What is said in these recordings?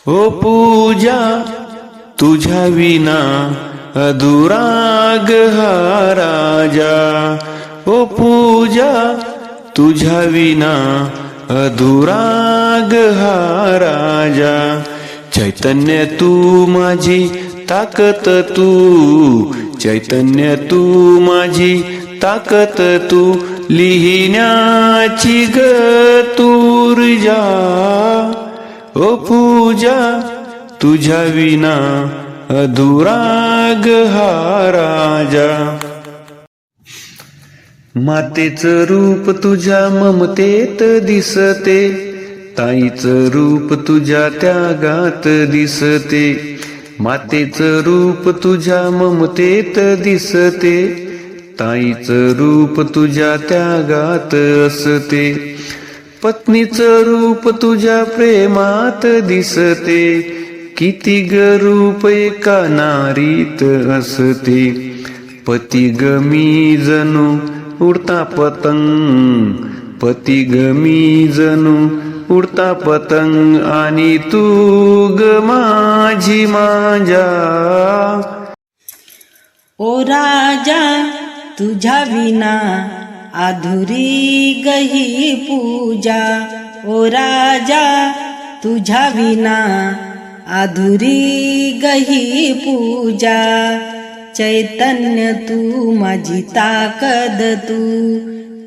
ओ पूजा तुझ्या विना अधुराग हा राजा। ओ पूजा तुझ्या विना अधुराग हा राजा। चैतन्य तू माझी ताकत तू, चैतन्य तू माझी ताकत तू, लिहिण्याची ग ऊर्जा। ओ पूजा तुझ्या विना अधुराग हा राजा। मातेचं रूप तुझ्या ममतेत दिसते, ताईचं रूप तुझ्या त्यागात दिसते। मातेचं रूप तुझ्या ममतेत दिसते, ताईचं रूप तुझ्या त्यागात असते। पत्नीचं रूप तुझ्या प्रेमात दिसते, किती ग रूप एका नारीत असते। पती ग मी जणू उडता पतंग, पती ग मी जणू उडता पतंग, आणि तू ग माझी माझ्या। ओ राजा तुझ्या विना अधुरी गही पूजा। ओ राजा तुझ्या विना अधुरी गही पूजा। चैतन्य तू माझी ताकद तू,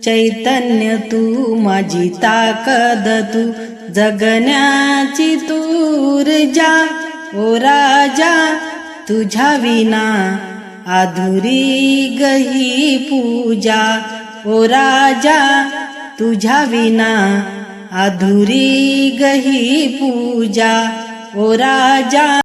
चैतन्य तू माझी ताकद तू, जगण्याची तू ऊर्जा। ओ राजा तुझ्या विना अधुरी गही पूजा। ओ राजा तुझ्या विना अधुरी गही पूजा। ओ राजा।